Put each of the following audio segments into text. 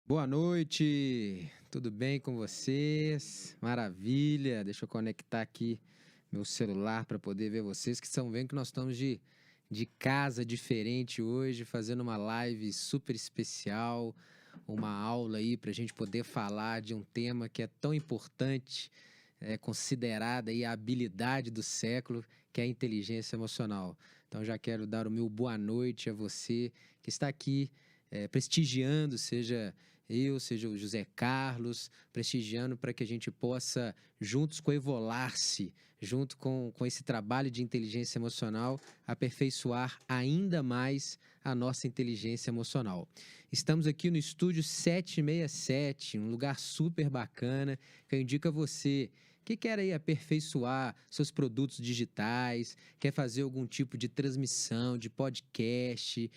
Boa noite, tudo bem com vocês? Maravilha, deixa eu conectar aqui meu celular para poder ver vocês que estão vendo que nós estamos de casa diferente hoje, fazendo uma live super especial, uma aula aí para a gente poder falar de um tema que é tão importante, é considerada aí a habilidade do século, que é a inteligência emocional. Então já quero dar o meu boa noite a você que está aqui prestigiando, seja o José Carlos, prestigiando para que a gente possa, juntos coevolar-se, junto com esse trabalho de inteligência emocional, aperfeiçoar ainda mais a nossa inteligência emocional. Estamos aqui no estúdio 767, um lugar super bacana, que eu indico a você que quer aí aperfeiçoar seus produtos digitais, quer fazer algum tipo de transmissão, de podcast,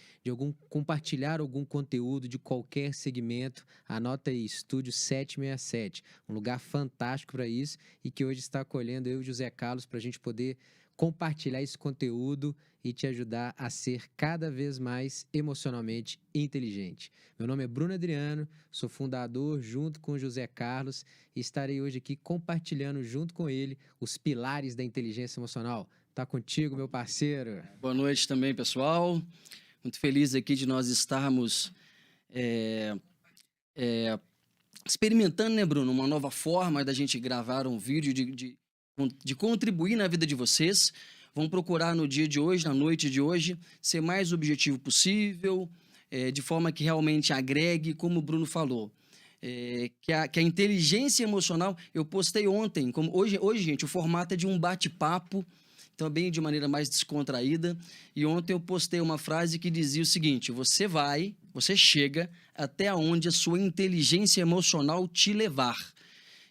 compartilhar algum conteúdo de qualquer segmento, anota aí, Estúdio 767, um lugar fantástico para isso e que hoje está acolhendo eu e o José Carlos para a gente poder compartilhar esse conteúdo e te ajudar a ser cada vez mais emocionalmente inteligente. Meu nome é Bruno Adriano, sou fundador junto com o José Carlos e estarei hoje aqui compartilhando junto com ele os pilares da inteligência emocional. Tá contigo, meu parceiro? Boa noite também, pessoal. Muito feliz aqui de nós estarmos é, é, experimentando, né, Bruno, uma nova forma da gente gravar um vídeo, de contribuir na vida de vocês. Vamos procurar no dia de hoje, na noite de hoje, ser mais objetivo possível, de forma que realmente agregue, como o Bruno falou. Que a inteligência emocional, eu postei ontem, hoje, gente, o formato é de um bate-papo, também de maneira mais descontraída. E ontem eu postei uma frase que dizia o seguinte: você chega até onde a sua inteligência emocional te levar.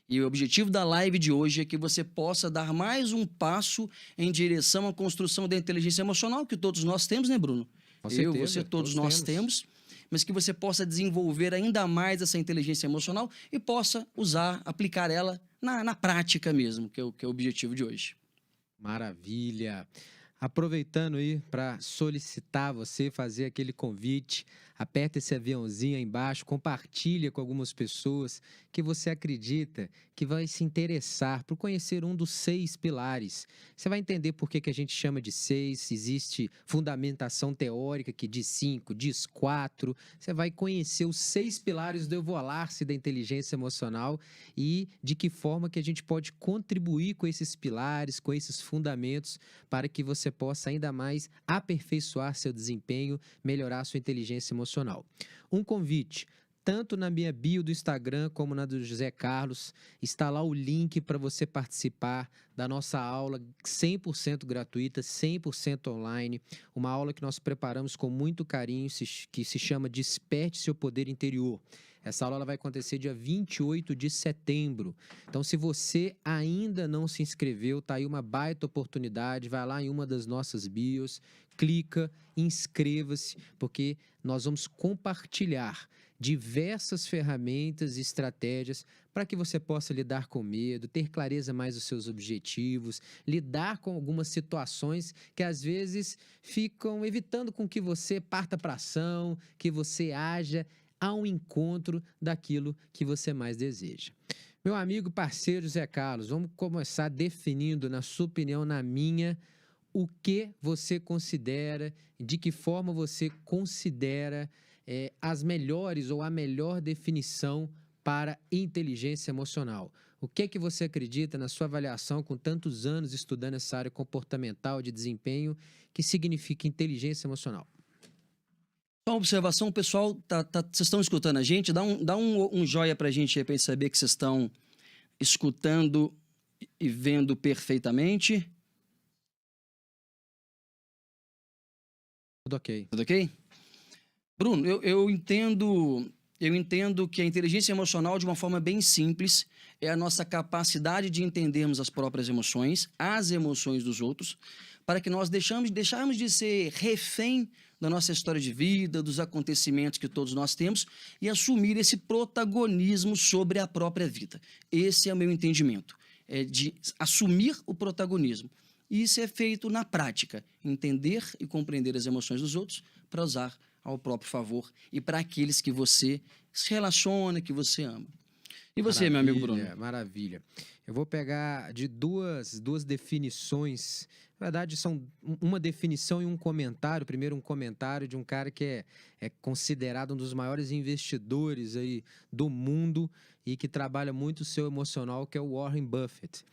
E o objetivo da live de hoje é que você possa dar mais um passo em direção à construção da inteligência emocional que todos nós temos, né, Bruno? Com Eu, você, certeza, todos todos nós temos. temos, mas que você possa desenvolver ainda mais essa inteligência emocional e possa usar, aplicar ela na prática mesmo, que é o objetivo de hoje. Maravilha. Aproveitando aí para solicitar você fazer aquele convite, aperta esse aviãozinho aí embaixo, compartilha com algumas pessoas que você acredita que vai se interessar por conhecer um dos 6 pilares. Você vai entender por que a gente chama de 6, existe fundamentação teórica que diz 5, diz 4. Você vai conhecer os 6 pilares do evolar-se da inteligência emocional e de que forma que a gente pode contribuir com esses pilares, com esses fundamentos, para que você possa ainda mais aperfeiçoar seu desempenho, melhorar sua inteligência emocional. Um convite. Tanto na minha bio do Instagram como na do José Carlos, está lá o link para você participar da nossa aula 100% gratuita, 100% online, uma aula que nós preparamos com muito carinho, que se chama Desperte Seu Poder Interior. Essa aula vai acontecer dia 28 de setembro. Então, se você ainda não se inscreveu, tá aí uma baita oportunidade. Vai lá em uma das nossas bios, clica, inscreva-se, porque nós vamos compartilhar diversas ferramentas e estratégias para que você possa lidar com medo, ter clareza mais dos seus objetivos, lidar com algumas situações que às vezes ficam evitando com que você parta para ação, que você haja ao encontro daquilo que você mais deseja. Meu amigo parceiro Zé Carlos, vamos começar definindo, na sua opinião, na minha, o que você considera, de que forma você considera as melhores ou a melhor definição para inteligência emocional. O que você acredita na sua avaliação com tantos anos estudando essa área comportamental de desempenho que significa inteligência emocional? Só uma observação, pessoal, vocês estão escutando a gente? Dá um joia pra gente aí, pra gente saber que vocês estão escutando e vendo perfeitamente. Tudo ok. Tudo ok? Bruno, eu entendo que a inteligência emocional, de uma forma bem simples, é a nossa capacidade de entendermos as próprias emoções, as emoções dos outros, para que nós deixarmos de ser refém da nossa história de vida, dos acontecimentos que todos nós temos e assumir esse protagonismo sobre a própria vida. Esse é o meu entendimento, é de assumir o protagonismo. E isso é feito na prática, entender e compreender as emoções dos outros para usar ao próprio favor e para aqueles que você se relaciona, que você ama. E você, meu amigo Bruno? Maravilha. Eu vou pegar de duas definições. Na verdade, são uma definição e um comentário. Primeiro, um comentário de um cara que é considerado um dos maiores investidores aí do mundo e que trabalha muito o seu emocional, que é o Warren Buffett.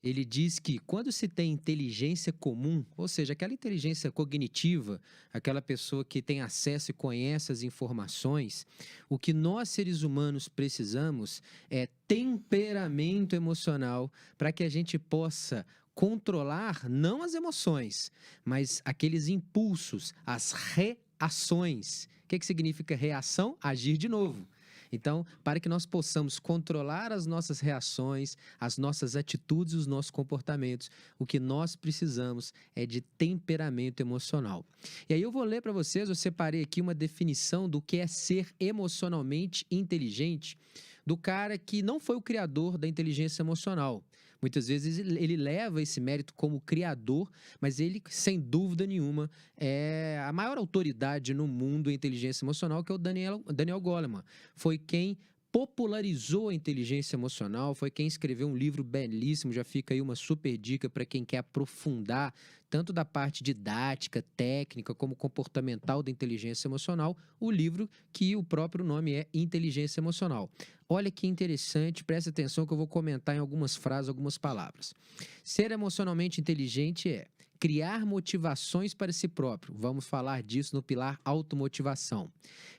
Ele diz que quando se tem inteligência comum, ou seja, aquela inteligência cognitiva, aquela pessoa que tem acesso e conhece as informações, o que nós seres humanos precisamos é temperamento emocional para que a gente possa controlar não as emoções, mas aqueles impulsos, as reações. O que significa reação? Agir de novo. Então, para que nós possamos controlar as nossas reações, as nossas atitudes e os nossos comportamentos, o que nós precisamos é de temperamento emocional. E aí eu vou ler para vocês, eu separei aqui uma definição do que é ser emocionalmente inteligente, do cara que não foi o criador da inteligência emocional. Muitas vezes ele leva esse mérito como criador, mas ele, sem dúvida nenhuma, é a maior autoridade no mundo em inteligência emocional, que é o Daniel Goleman. Foi quem popularizou a inteligência emocional, foi quem escreveu um livro belíssimo, já fica aí uma super dica para quem quer aprofundar tanto da parte didática, técnica, como comportamental da inteligência emocional, o livro que o próprio nome é Inteligência Emocional. Olha que interessante, presta atenção que eu vou comentar em algumas frases, algumas palavras. Ser emocionalmente inteligente é criar motivações para si próprio. Vamos falar disso no pilar automotivação.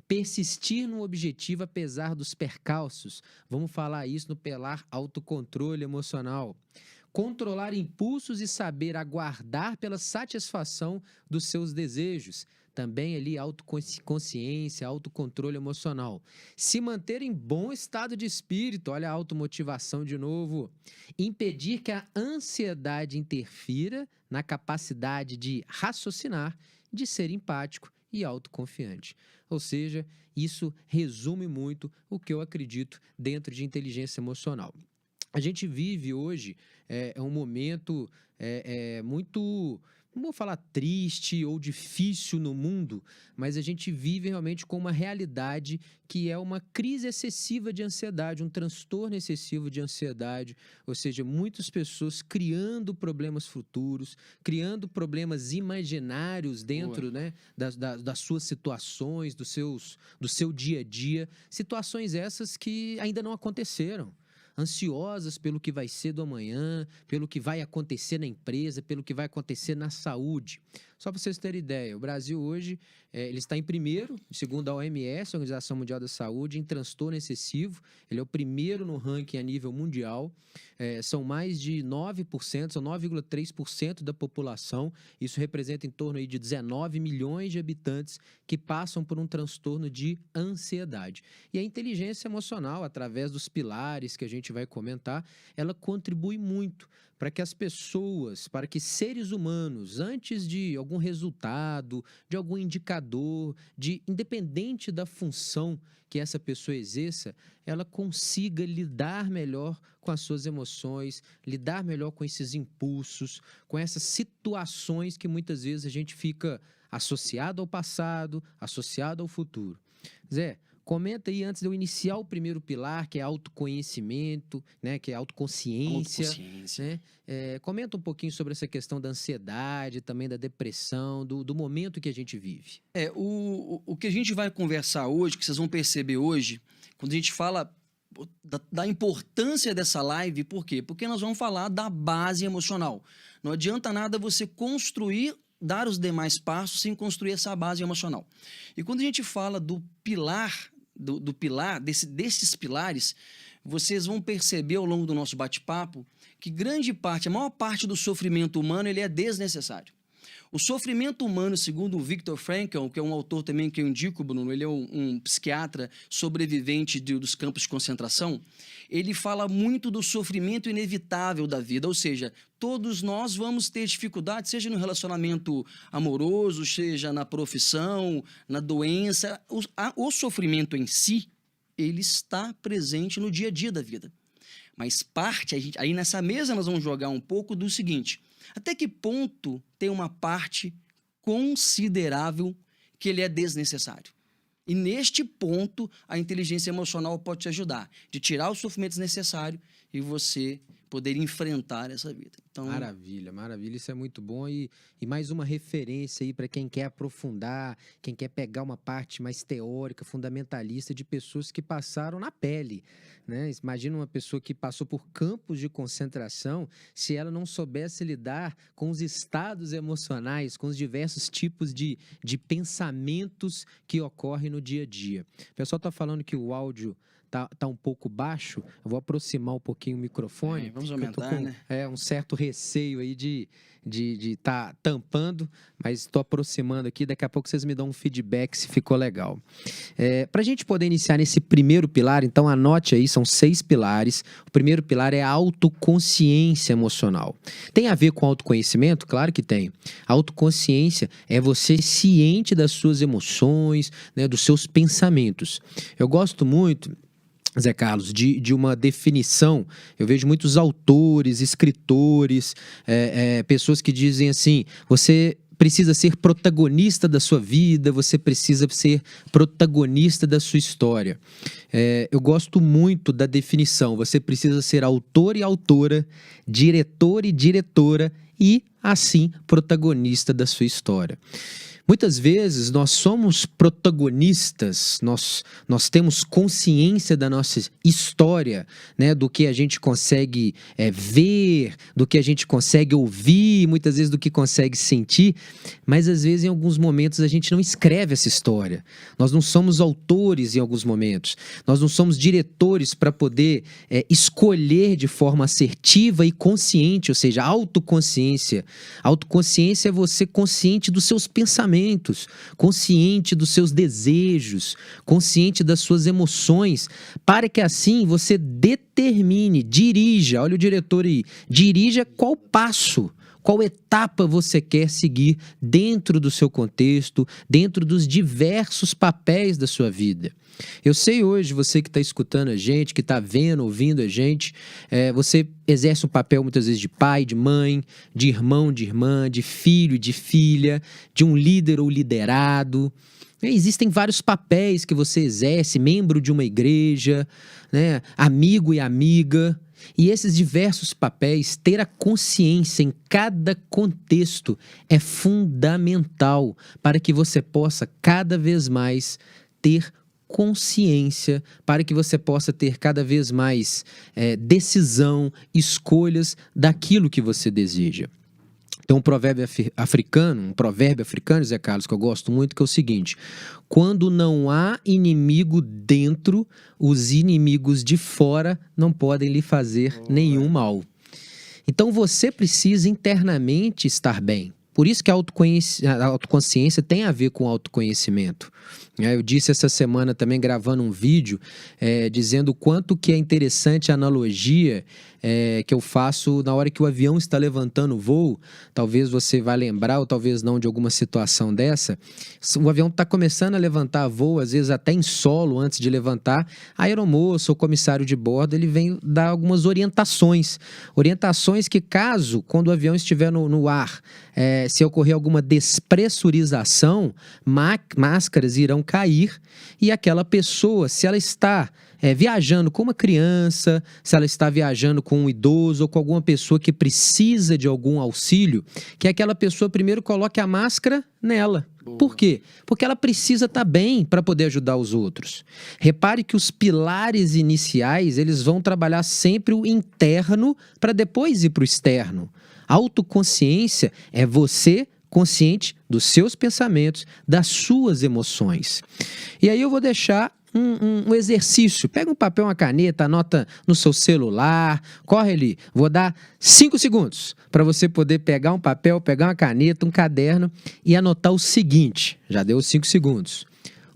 Persistir no objetivo apesar dos percalços. Vamos falar isso no pilar autocontrole emocional. Controlar impulsos e saber aguardar pela satisfação dos seus desejos. Também ali autoconsciência, autocontrole emocional. Se manter em bom estado de espírito, olha a automotivação de novo. Impedir que a ansiedade interfira na capacidade de raciocinar, de ser empático e autoconfiante. Ou seja, isso resume muito o que eu acredito dentro de inteligência emocional. A gente vive hoje um momento muito, não vou falar triste ou difícil no mundo, mas a gente vive realmente com uma realidade que é uma crise excessiva de ansiedade, um transtorno excessivo de ansiedade, ou seja, muitas pessoas criando problemas futuros, criando problemas imaginários dentro, né, das suas situações, do seu dia a dia, situações essas que ainda não aconteceram. Ansiosas pelo que vai ser do amanhã, pelo que vai acontecer na empresa, pelo que vai acontecer na saúde. Só para vocês terem ideia, o Brasil hoje ele está em primeiro, segundo a OMS, a Organização Mundial da Saúde, em transtorno excessivo. Ele é o primeiro no ranking a nível mundial. São mais de 9%, são 9,3% da população. Isso representa em torno aí de 19 milhões de habitantes que passam por um transtorno de ansiedade. E a inteligência emocional, através dos pilares que a gente vai comentar, ela contribui muito para que as pessoas, para que seres humanos, antes de algum resultado, de algum indicador, independente da função que essa pessoa exerça, ela consiga lidar melhor com as suas emoções, lidar melhor com esses impulsos, com essas situações que muitas vezes a gente fica associado ao passado, associado ao futuro. Zé, comenta aí antes de eu iniciar o primeiro pilar, que é autoconhecimento, né, que é autoconsciência. Né? Comenta um pouquinho sobre essa questão da ansiedade, também da depressão, do momento que a gente vive. O que a gente vai conversar hoje, que vocês vão perceber hoje, quando a gente fala da importância dessa live, por quê? Porque nós vamos falar da base emocional. Não adianta nada você dar os demais passos sem construir essa base emocional. E quando a gente fala do pilar, desses pilares, vocês vão perceber ao longo do nosso bate-papo que a maior parte do sofrimento humano ele é desnecessário. O sofrimento humano, segundo o Viktor Frankl, que é um autor também que eu indico, Bruno, ele é um psiquiatra sobrevivente dos campos de concentração, ele fala muito do sofrimento inevitável da vida, ou seja, todos nós vamos ter dificuldade, seja no relacionamento amoroso, seja na profissão, na doença. O sofrimento em si, ele está presente no dia a dia da vida. Mas aí nessa mesa nós vamos jogar um pouco do seguinte: até que ponto tem uma parte considerável que ele é desnecessário. E neste ponto, a inteligência emocional pode te ajudar, de tirar os sofrimentos necessários e você poder enfrentar essa vida. Então, Maravilha, maravilha, isso é muito bom e mais uma referência aí para quem quer aprofundar, quem quer pegar uma parte mais teórica, fundamentalista de pessoas que passaram na pele, né? Imagina uma pessoa que passou por campos de concentração, se ela não soubesse lidar com os estados emocionais, com os diversos tipos de pensamentos que ocorrem no dia a dia. O pessoal está falando que o áudio tá um pouco baixo, eu vou aproximar um pouquinho o microfone. vamos eu tô aumentar, com, né? um certo receio aí de tá tampando, mas estou aproximando aqui, daqui a pouco vocês me dão um feedback se ficou legal. Para a gente poder iniciar nesse primeiro pilar, então anote aí, são 6 pilares. O primeiro pilar é a autoconsciência emocional. Tem a ver com autoconhecimento? Claro que tem. A autoconsciência é você ciente das suas emoções, né, dos seus pensamentos. Eu gosto muito, Zé Carlos, de uma definição. Eu vejo muitos autores, escritores, pessoas que dizem assim, você precisa ser protagonista da sua vida, você precisa ser protagonista da sua história. Eu gosto muito da definição, você precisa ser autor e autora, diretor e diretora e, assim, protagonista da sua história. Muitas vezes nós somos protagonistas, nós temos consciência da nossa história, né, do que a gente consegue ver, do que a gente consegue ouvir, muitas vezes do que consegue sentir, mas às vezes em alguns momentos a gente não escreve essa história. Nós não somos autores em alguns momentos, nós não somos diretores para poder escolher de forma assertiva e consciente, ou seja, autoconsciência. Autoconsciência é você consciente dos seus pensamentos, consciente dos seus desejos, consciente das suas emoções, para que assim você determine, dirija, olha o diretor aí, dirija qual passo, qual etapa você quer seguir dentro do seu contexto, dentro dos diversos papéis da sua vida. Eu sei hoje, você que está escutando a gente, que está vendo, ouvindo a gente, você exerce um papel muitas vezes de pai, de mãe, de irmão, de irmã, de filho, de filha, de um líder ou liderado. Existem vários papéis que você exerce, membro de uma igreja, né, amigo e amiga. E esses diversos papéis, ter a consciência em cada contexto é fundamental para que você possa cada vez mais ter consciência, para que você possa ter cada vez mais decisão, escolhas daquilo que você deseja. Tem um provérbio africano, Zé Carlos, que eu gosto muito, que é o seguinte: quando não há inimigo dentro, os inimigos de fora não podem lhe fazer nenhum mal. Então você precisa internamente estar bem. Por isso que a autoconsciência tem a ver com autoconhecimento. Eu disse essa semana também, gravando um vídeo, dizendo o quanto que é interessante a analogia que eu faço na hora que o avião está levantando o voo. Talvez você vá lembrar, ou talvez não, de alguma situação dessa. O avião está começando a levantar voo, às vezes até em solo, antes de levantar. A aeromoça ou comissário de bordo, ele vem dar algumas orientações. Orientações que, caso, quando o avião estiver no ar, se ocorrer alguma despressurização, máscaras irão cair e aquela pessoa, se ela está viajando com uma criança, se ela está viajando com um idoso ou com alguma pessoa que precisa de algum auxílio, que aquela pessoa primeiro coloque a máscara nela. Por quê? Porque ela precisa estar bem para poder ajudar os outros. Repare que os pilares iniciais, eles vão trabalhar sempre o interno para depois ir para o externo. Autoconsciência é você consciente dos seus pensamentos, das suas emoções. E aí eu vou deixar um exercício. Pega um papel, uma caneta, anota no seu celular, corre ali. Vou dar 5 segundos para você poder pegar um papel, pegar uma caneta, um caderno e anotar o seguinte. Já deu 5 segundos.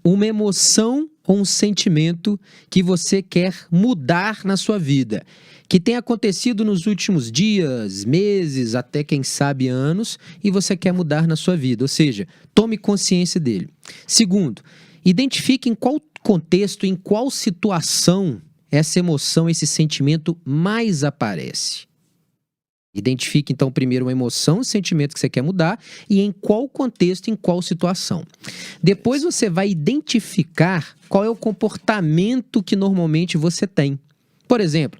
Uma emoção ou um sentimento que você quer mudar na sua vida, que tem acontecido nos últimos dias, meses, até quem sabe anos, e você quer mudar na sua vida, ou seja, tome consciência dele. Segundo, identifique em qual contexto, em qual situação essa emoção, esse sentimento mais aparece. Identifique, então, primeiro uma emoção, um sentimento que você quer mudar e em qual contexto, em qual situação. Depois você vai identificar qual é o comportamento que normalmente você tem. Por exemplo,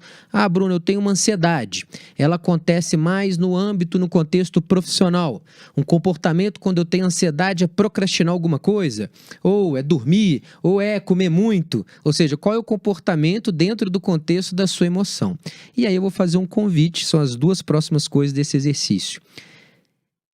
Bruno, eu tenho uma ansiedade. Ela acontece mais no contexto profissional. Um comportamento quando eu tenho ansiedade é procrastinar alguma coisa, ou é dormir, ou é comer muito. Ou seja, qual é o comportamento dentro do contexto da sua emoção. E aí eu vou fazer um convite, são as duas próximas coisas desse exercício.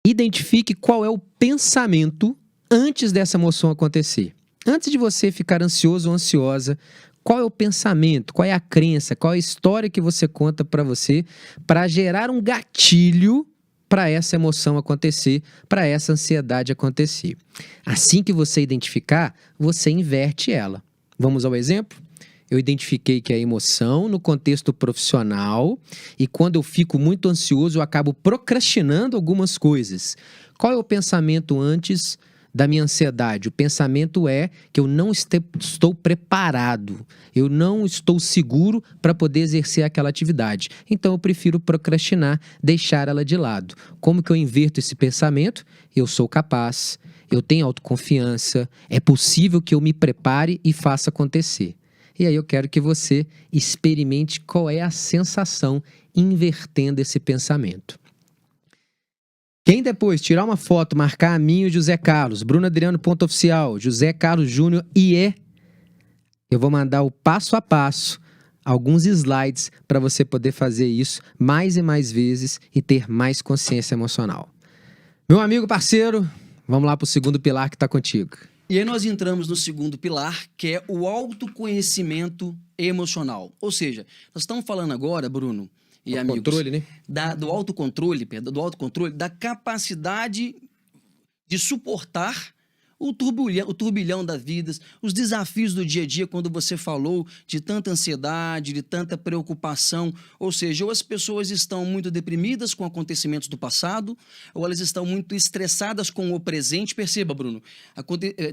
Identifique qual é o pensamento antes dessa emoção acontecer. Antes de você ficar ansioso ou ansiosa, qual é o pensamento, qual é a crença, qual é a história que você conta para você para gerar um gatilho para essa emoção acontecer, para essa ansiedade acontecer. Assim que você identificar, você inverte ela. Vamos ao exemplo? Eu identifiquei que a emoção no contexto profissional e quando eu fico muito ansioso, eu acabo procrastinando algumas coisas. Qual é o pensamento antes da minha ansiedade? O pensamento é que eu não estou preparado, eu não estou seguro para poder exercer aquela atividade. Então eu prefiro procrastinar, deixar ela de lado. Como que eu inverto esse pensamento? Eu sou capaz, eu tenho autoconfiança, é possível que eu me prepare e faça acontecer. E aí eu quero que você experimente qual é a sensação invertendo esse pensamento. Quem depois tirar uma foto, marcar a mim e o José Carlos, Bruno Adriano Oficial, José Carlos Júnior eu vou mandar o passo a passo, alguns slides para você poder fazer isso mais e mais vezes e ter mais consciência emocional. Meu amigo parceiro, vamos lá para o segundo pilar que está contigo. E aí nós entramos no segundo pilar, que é o autoconhecimento emocional. Ou seja, nós estamos falando agora, Bruno e amigos, controle, né? do autocontrole, da capacidade de suportar o turbilhão da vida, os desafios do dia a dia, quando você falou de tanta ansiedade, de tanta preocupação. Ou seja, ou as pessoas estão muito deprimidas com acontecimentos do passado, ou elas estão muito estressadas com o presente. Perceba, Bruno,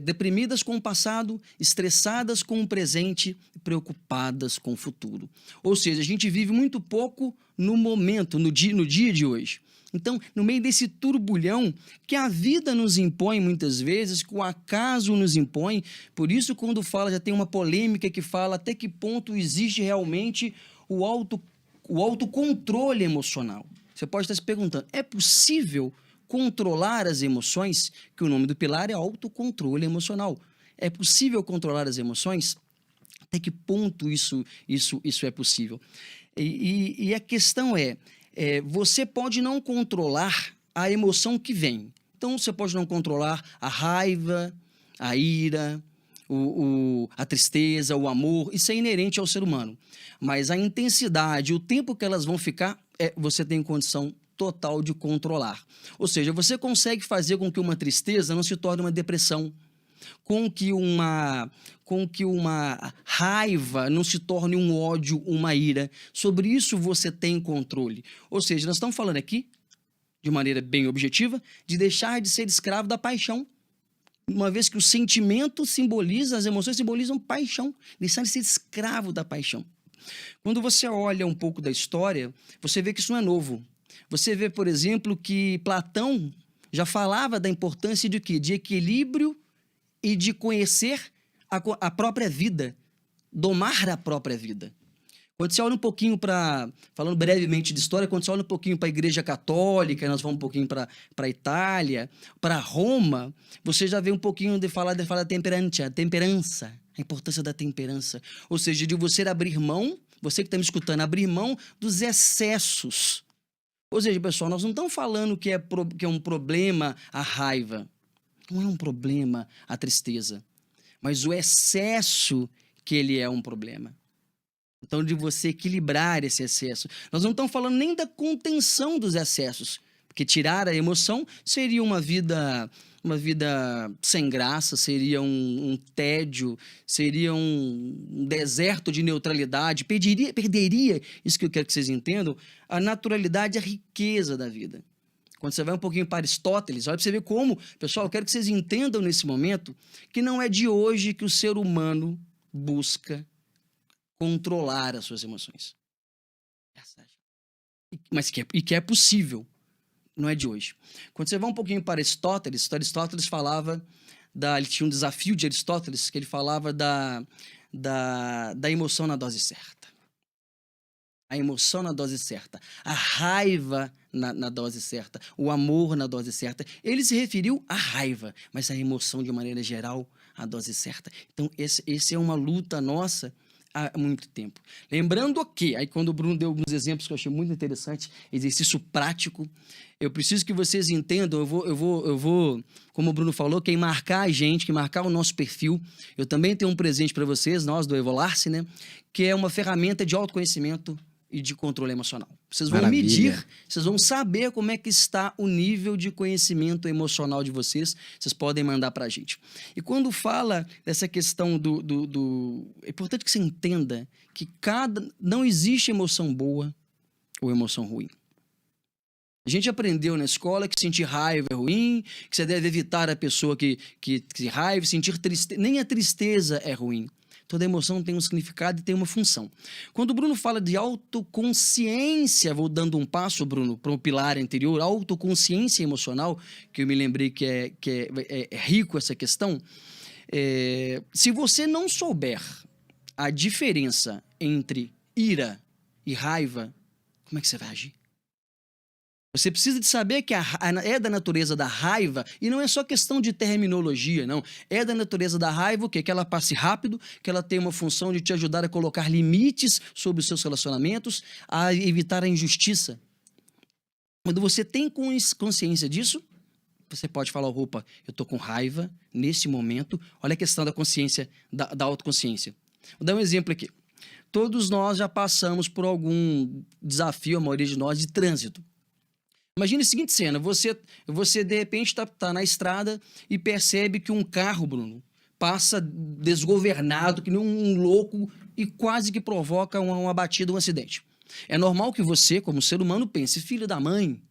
deprimidas com o passado, estressadas com o presente, preocupadas com o futuro. Ou seja, a gente vive muito pouco no momento, no dia de hoje. Então, no meio desse turbulhão que a vida nos impõe muitas vezes, que o acaso nos impõe, por isso quando fala, já tem uma polêmica que fala até que ponto existe realmente o autocontrole emocional. Você pode estar se perguntando, é possível controlar as emoções? Que o nome do pilar é autocontrole emocional. É possível controlar as emoções? Até que ponto isso é possível? E a questão você pode não controlar a emoção que vem. Então, você pode não controlar a raiva, a ira, a tristeza, o amor. Isso é inerente ao ser humano. Mas a intensidade, o tempo que elas vão ficar, você tem condição total de controlar. Ou seja, você consegue fazer com que uma tristeza não se torne uma depressão, com que uma raiva não se torne um ódio, uma ira. Sobre isso você tem controle. Ou seja, nós estamos falando aqui, de maneira bem objetiva, de deixar de ser escravo da paixão. Uma vez que o sentimento simboliza, as emoções simbolizam paixão. Deixar de ser escravo da paixão. Quando você olha um pouco da história, você vê que isso não é novo. Você vê, por exemplo, que Platão já falava da importância de quê? De equilíbrio e de conhecer a própria vida, domar a própria vida. Quando você olha um pouquinho falando brevemente de história, quando você olha um pouquinho para a Igreja Católica, nós vamos um pouquinho para a Itália, para Roma, você já vê um pouquinho de falar da temperança, a importância da temperança. Ou seja, de você abrir mão, você que está me escutando, abrir mão dos excessos. Ou seja, pessoal, nós não estamos falando que é um problema a raiva. Não é um problema a tristeza, mas o excesso que ele é um problema. Então, de você equilibrar esse excesso. Nós não estamos falando nem da contenção dos excessos, porque tirar a emoção seria uma vida sem graça, seria um tédio, seria um deserto de neutralidade, perderia, isso que eu quero que vocês entendam, a naturalidade e a riqueza da vida. Quando você vai um pouquinho para Aristóteles, olha para você ver como... Pessoal, eu quero que vocês entendam nesse momento que não é de hoje que o ser humano busca controlar as suas emoções. mas que é possível, não é de hoje. Quando você vai um pouquinho para Aristóteles falava ele tinha um desafio de Aristóteles, que ele falava da emoção na dose certa. A emoção na dose certa, a raiva na dose certa, o amor na dose certa. Ele se referiu à raiva, mas a emoção, de maneira geral, a dose certa. Então, esse é uma luta nossa há muito tempo. Lembrando que, aí quando o Bruno deu alguns exemplos que eu achei muito interessante, exercício prático, eu preciso que vocês entendam, eu vou, como o Bruno falou, quem marcar a gente, quem marcar o nosso perfil, eu também tenho um presente para vocês, nós do Evolar-se, né, que é uma ferramenta de autoconhecimento e de controle emocional. Vocês vão medir, vocês vão saber como é que está o nível de conhecimento emocional de vocês, vocês podem mandar para a gente. E quando fala dessa questão é importante que você entenda que não existe emoção boa ou emoção ruim. A gente aprendeu na escola que sentir raiva é ruim, que você deve evitar a pessoa que raiva, sentir tristeza, nem a tristeza é ruim. Toda emoção tem um significado e tem uma função. Quando o Bruno fala de autoconsciência, vou dando um passo, Bruno, para o pilar anterior, autoconsciência emocional, que eu me lembrei que é rico essa questão. Se você não souber a diferença entre ira e raiva, como é que você vai agir? Você precisa de saber que é da natureza da raiva, e não é só questão de terminologia, não. É da natureza da raiva o quê? Que ela passe rápido, que ela tem uma função de te ajudar a colocar limites sobre os seus relacionamentos, a evitar a injustiça. Quando você tem consciência disso, você pode falar, opa, eu tô com raiva nesse momento. Olha a questão da consciência, da autoconsciência. Vou dar um exemplo aqui. Todos nós já passamos por algum desafio, a maioria de nós, de trânsito. Imagine a seguinte cena, você de repente tá na estrada e percebe que um carro, Bruno, passa desgovernado, que nem um louco, e quase que provoca uma batida, um acidente. É normal que você, como ser humano, pense, filho da mãe.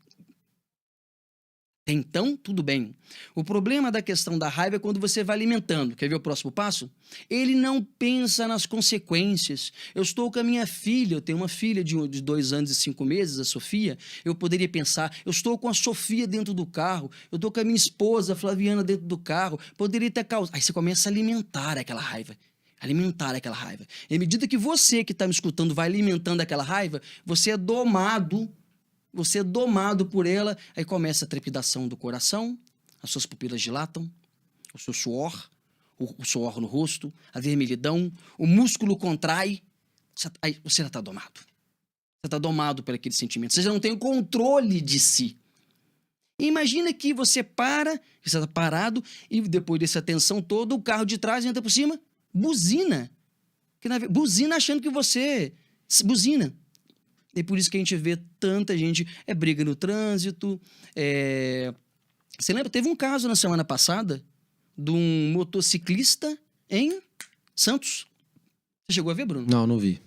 Então, tudo bem. O problema da questão da raiva é quando você vai alimentando. Quer ver o próximo passo? Ele não pensa nas consequências. Eu estou com a minha filha, eu tenho uma filha de 2 anos e 5 meses, a Sofia. Eu poderia pensar, eu estou com a Sofia dentro do carro, eu estou com a minha esposa, a Flaviana, dentro do carro. Poderia ter causado. Aí você começa a alimentar aquela raiva. Alimentar aquela raiva. E à medida que você que está me escutando vai alimentando aquela raiva, você é domado por ela, aí começa a trepidação do coração, as suas pupilas dilatam, o seu suor, o suor no rosto, a vermelhidão, o músculo contrai, aí você já está domado. Você está domado por aquele sentimento, você já não tem o controle de si. E imagina que você você está parado, e depois dessa tensão toda, o carro de trás entra por cima, buzina. Buzina achando que você... Buzina. E por isso que a gente vê tanta gente, briga no trânsito. Você lembra? Teve um caso na semana passada de um motociclista em Santos. Você chegou a ver, Bruno? Não, não vi.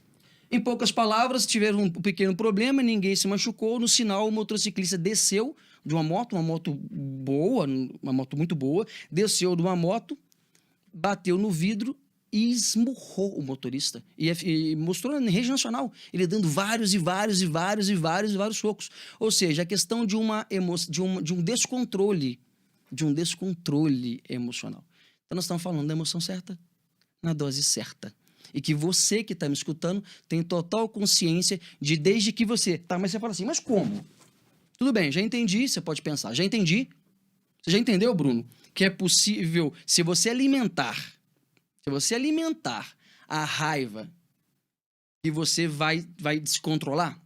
Em poucas palavras, tiveram um pequeno problema, ninguém se machucou. No sinal, o motociclista desceu de uma moto boa, uma moto muito boa, desceu de uma moto, bateu no vidro e esmurrou o motorista. E mostrou na rede nacional, ele dando vários socos. Ou seja, a questão de um descontrole, emocional. Então nós estamos falando da emoção certa, na dose certa. E que você que está me escutando tem total consciência de desde que você... Tá, mas você fala assim, mas como? Tudo bem, já entendi, você pode pensar, já entendi. Você já entendeu, Bruno? Que é possível, se você alimentar a raiva, que você vai descontrolar,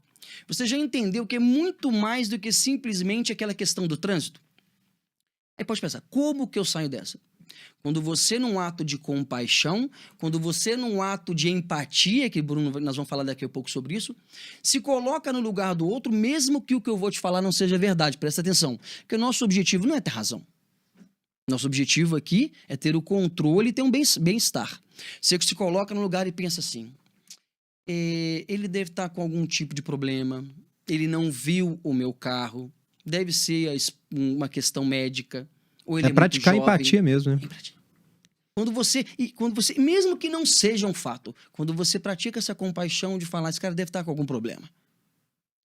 você já entendeu que é muito mais do que simplesmente aquela questão do trânsito? Aí pode pensar, como que eu saio dessa? Quando você, num ato de compaixão, quando você, num ato de empatia, que Bruno, nós vamos falar daqui a pouco sobre isso, se coloca no lugar do outro, mesmo que o que eu vou te falar não seja verdade, presta atenção, porque o nosso objetivo não é ter razão. Nosso objetivo aqui é ter o controle e ter um bem-estar. Você se coloca no lugar e pensa assim, ele deve estar com algum tipo de problema, ele não viu o meu carro, deve ser uma questão médica, ou ele é praticar muito jovem. Empatia mesmo, né? Quando você, mesmo que não seja um fato, quando você pratica essa compaixão de falar, esse cara deve estar com algum problema.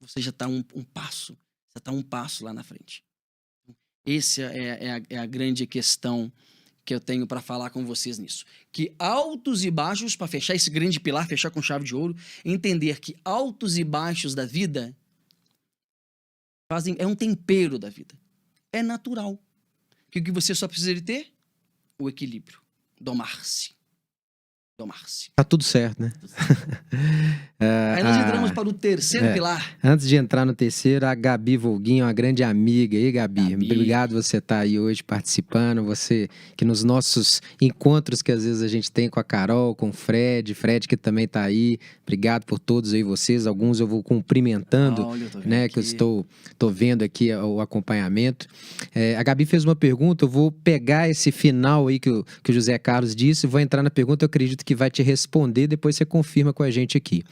você já está um passo. Você está um passo lá na frente. Essa é a grande questão que eu tenho para falar com vocês nisso. Que altos e baixos, para fechar esse grande pilar, fechar com chave de ouro, entender que altos e baixos da vida é um tempero da vida. É natural. Que o que você só precisa de ter? O equilíbrio. Domar-se. Tá tudo certo, né? Aí nós entramos para o terceiro pilar. Antes de entrar no terceiro, a Gabi Volguinho, uma grande amiga. E aí, Gabi, obrigado você estar aí hoje participando. Você que nos nossos encontros que às vezes a gente tem com a Carol, com o Fred que também está aí. Obrigado por todos aí vocês. Alguns eu vou cumprimentando, né? Que eu estou vendo aqui o acompanhamento. A Gabi fez uma pergunta, eu vou pegar esse final aí que o José Carlos disse, vou entrar na pergunta, eu acredito que vai te responder, depois você confirma com a gente aqui.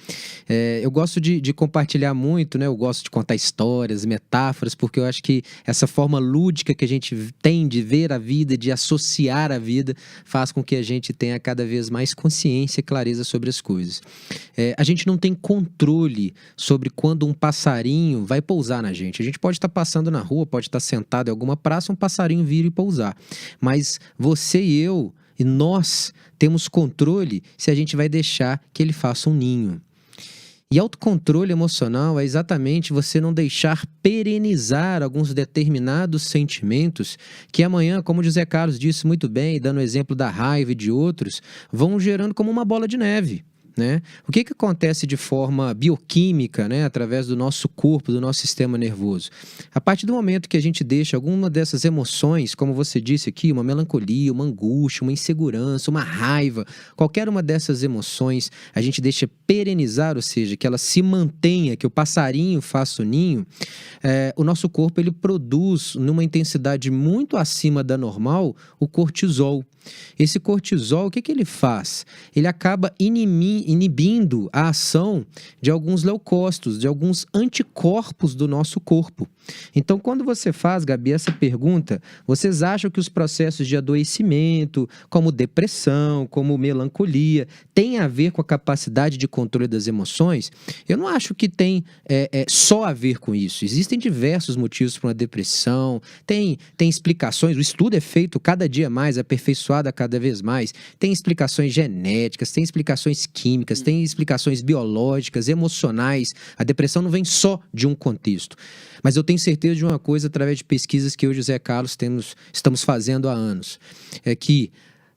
Eu gosto de compartilhar muito, né? Eu gosto de contar histórias, metáforas, porque eu acho que essa forma lúdica que a gente tem de ver a vida, de associar a vida, faz com que a gente tenha cada vez mais consciência e clareza sobre as coisas. A gente não tem controle sobre quando um passarinho vai pousar na gente. A gente pode estar passando na rua, pode estar sentado em alguma praça, um passarinho vir e pousar. Mas você e eu, e nós temos controle se a gente vai deixar que ele faça um ninho. E autocontrole emocional é exatamente você não deixar perenizar alguns determinados sentimentos que amanhã, como o José Carlos disse muito bem, dando o exemplo da raiva e de outros, vão gerando como uma bola de neve. Né? O que acontece de forma bioquímica, né? Através do nosso corpo, do nosso sistema nervoso? A partir do momento que a gente deixa alguma dessas emoções, como você disse aqui, uma melancolia, uma angústia, uma insegurança, uma raiva, qualquer uma dessas emoções, a gente deixa perenizar, ou seja, que ela se mantenha, que o passarinho faça o ninho, o nosso corpo ele produz, numa intensidade muito acima da normal, o cortisol. Esse cortisol, o que ele faz? Ele acaba inibindo a ação de alguns leucócitos, de alguns anticorpos do nosso corpo. Então, quando você faz, Gabi, essa pergunta, vocês acham que os processos de adoecimento, como depressão, como melancolia, têm a ver com a capacidade de controle das emoções? Eu não acho que tem só a ver com isso. Existem diversos motivos para uma depressão, tem explicações, o estudo é feito cada dia mais, aperfeiçoado cada vez mais, tem explicações genéticas, tem explicações químicas, tem explicações biológicas, emocionais. A depressão não vem só de um contexto. Mas eu tenho certeza de uma coisa através de pesquisas que eu e o José Carlos estamos fazendo há anos, é que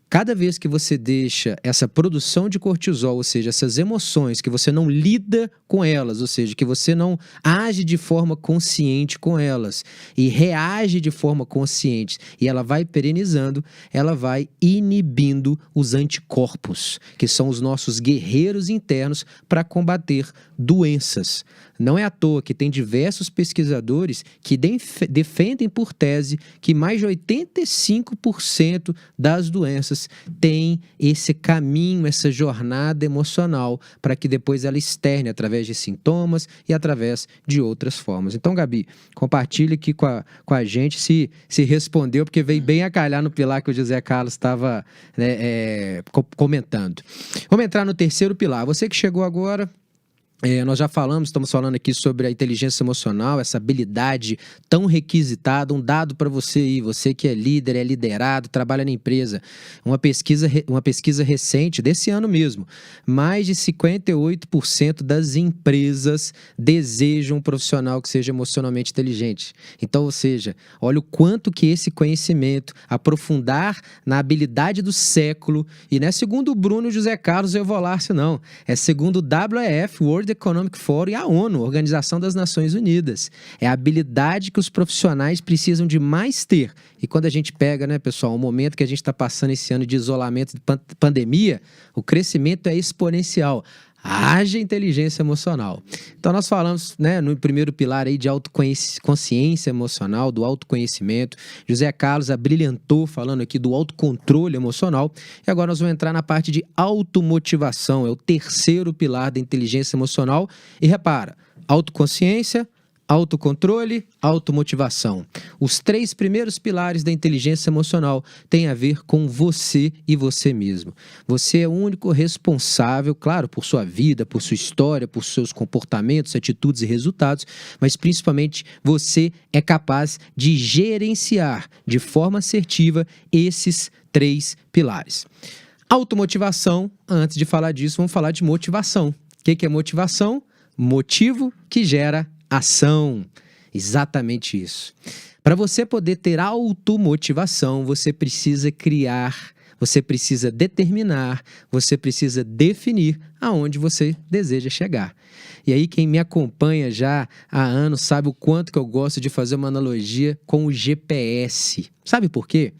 cada vez que você deixa essa produção de cortisol, ou seja, essas emoções, que você não lida com elas, ou seja, que você não age de forma consciente com elas e reage de forma consciente, e ela vai perenizando, ela vai inibindo os anticorpos, que são os nossos guerreiros internos para combater doenças. Não é à toa que tem diversos pesquisadores que defendem por tese que mais de 85% das doenças têm esse caminho, essa jornada emocional para que depois ela externe através de sintomas e através de outras formas. Então, Gabi, compartilhe aqui com a gente se respondeu, porque veio bem a calhar no pilar que o José Carlos estava comentando. Vamos entrar no terceiro pilar. Você que chegou agora... nós já estamos falando aqui sobre a inteligência emocional, essa habilidade tão requisitada, um dado para você aí, você que é líder, é liderado, trabalha na empresa. Uma pesquisa recente, desse ano mesmo, mais de 58% das empresas desejam um profissional que seja emocionalmente inteligente. Então, ou seja, olha o quanto que esse conhecimento, aprofundar na habilidade do século, e não é segundo o Bruno José Carlos Evolarce, não, é segundo o WEF, World Economic Forum, e a ONU, Organização das Nações Unidas. É a habilidade que os profissionais precisam de mais ter. E quando a gente pega, né, pessoal, o momento que a gente está passando esse ano de isolamento, de pandemia, o crescimento é exponencial. Haja inteligência emocional. Então nós falamos, né, no primeiro pilar aí de autoconsciência emocional, do autoconhecimento. José Carlos abrilhantou falando aqui do autocontrole emocional. E agora nós vamos entrar na parte de automotivação. É o terceiro pilar da inteligência emocional. E repara, autoconsciência, autocontrole, automotivação. Os 3 primeiros pilares da inteligência emocional têm a ver com você e você mesmo. Você é o único responsável, claro, por sua vida, por sua história, por seus comportamentos, atitudes e resultados, mas principalmente você é capaz de gerenciar de forma assertiva esses 3 pilares. Automotivação, antes de falar disso, vamos falar de motivação. O que é motivação? Motivo que gera ação. Exatamente isso. Para você poder ter automotivação, você precisa criar, você precisa determinar, você precisa definir aonde você deseja chegar. E aí quem me acompanha já há anos sabe o quanto que eu gosto de fazer uma analogia com o GPS. Sabe por quê?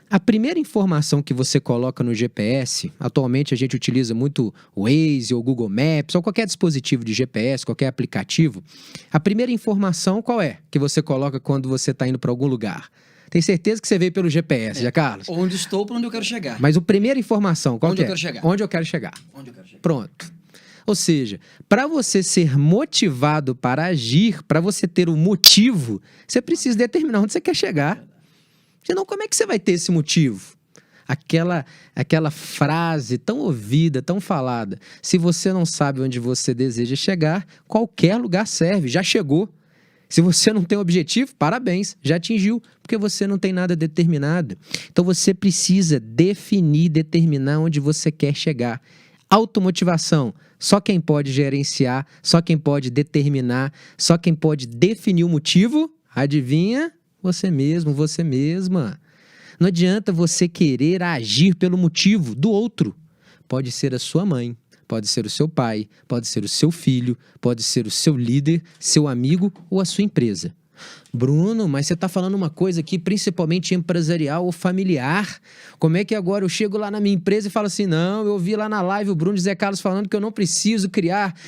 A primeira informação que você coloca no GPS, atualmente a gente utiliza muito o Waze ou Google Maps ou qualquer dispositivo de GPS, qualquer aplicativo. A primeira informação qual é que você coloca quando você está indo para algum lugar? Tem certeza que você veio pelo GPS, já, Carlos? Onde estou, para onde eu quero chegar. Mas a primeira informação, qual onde que é? Eu quero chegar. Onde eu quero chegar. Onde eu quero chegar. Pronto. Ou seja, para você ser motivado para agir, para você ter um motivo, você precisa determinar onde você quer chegar. Senão, como é que você vai ter esse motivo? Aquela frase tão ouvida, tão falada. Se você não sabe onde você deseja chegar, qualquer lugar serve, já chegou. Se você não tem objetivo, parabéns, já atingiu, porque você não tem nada determinado. Então, você precisa definir, determinar onde você quer chegar. Automotivação, só quem pode gerenciar, só quem pode determinar, só quem pode definir o motivo, adivinha? Você mesmo, você mesma. Não adianta você querer agir pelo motivo do outro. Pode ser a sua mãe, pode ser o seu pai, pode ser o seu filho, pode ser o seu líder, seu amigo ou a sua empresa. Bruno, mas você está falando uma coisa aqui, principalmente empresarial ou familiar. Como é que agora eu chego lá na minha empresa e falo assim, não, eu vi lá na live o Bruno e Zé Carlos falando que eu não preciso criar,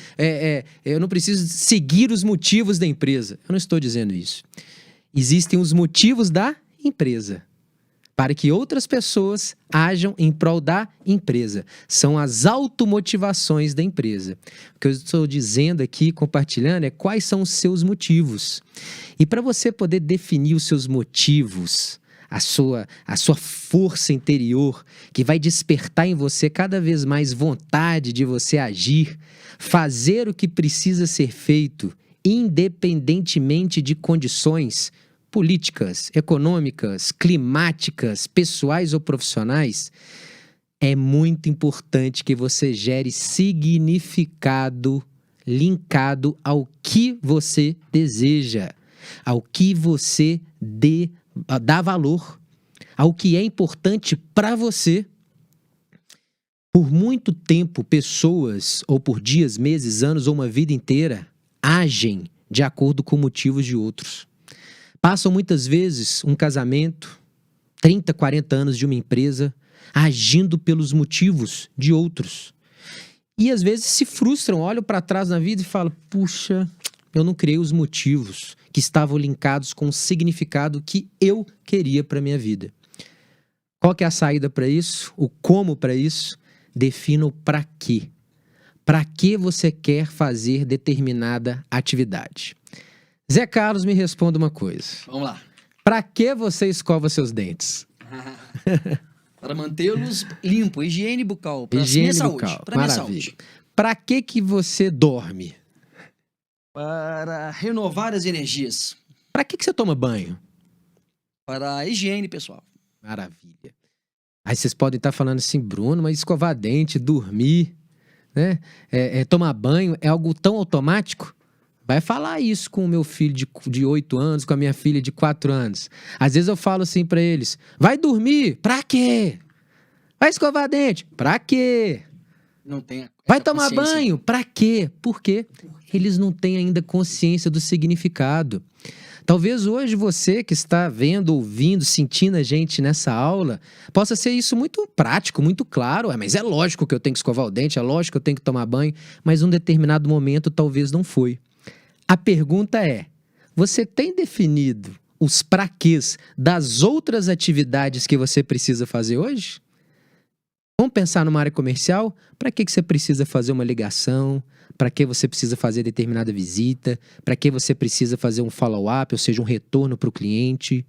eu não preciso seguir os motivos da empresa. Eu não estou dizendo isso. Existem os motivos da empresa, para que outras pessoas ajam em prol da empresa. São as automotivações da empresa. O que eu estou dizendo aqui, compartilhando, é quais são os seus motivos. E para você poder definir os seus motivos, a sua força interior, que vai despertar em você cada vez mais vontade de você agir, fazer o que precisa ser feito, independentemente de condições políticas, econômicas, climáticas, pessoais ou profissionais, é muito importante que você gere significado linkado ao que você deseja, ao que você dá valor, ao que é importante para você. Por muito tempo, pessoas, ou por dias, meses, anos ou uma vida inteira, agem de acordo com motivos de outros. Passam muitas vezes um casamento, 30, 40 anos de uma empresa, agindo pelos motivos de outros. E às vezes se frustram, olham para trás na vida e falam, puxa, eu não criei os motivos que estavam linkados com o significado que eu queria para a minha vida. Qual que é a saída para isso? O como para isso? Defina o para quê. Para que você quer fazer determinada atividade? Zé Carlos, me responda uma coisa. Vamos lá. Para que você escova seus dentes? Para mantê-los limpos, higiene bucal, para higiene minha bucal. saúde. Para minha saúde. Para que você dorme? Para renovar as energias. Para que você toma banho? Para a higiene pessoal. Maravilha. Aí vocês podem estar falando assim, Bruno, mas escovar dente, dormir, né? Tomar banho é algo tão automático? Vai falar isso com o meu filho de 8 anos, com a minha filha de 4 anos. Às vezes eu falo assim para eles, vai dormir? Pra quê? Vai escovar dente? Pra quê? Não tem vai tomar banho? Pra quê? Por quê? Eles não têm ainda consciência do significado. Talvez hoje você que está vendo, ouvindo, sentindo a gente nessa aula, possa ser isso muito prático, muito claro. Mas é lógico que eu tenho que escovar o dente, é lógico que eu tenho que tomar banho, mas em um determinado momento talvez não foi. A pergunta é, você tem definido os praquês das outras atividades que você precisa fazer hoje? Vamos pensar numa área comercial? Para que você precisa fazer uma ligação? para que você precisa fazer determinada visita, para que você precisa fazer um follow-up, ou seja, um retorno para o cliente.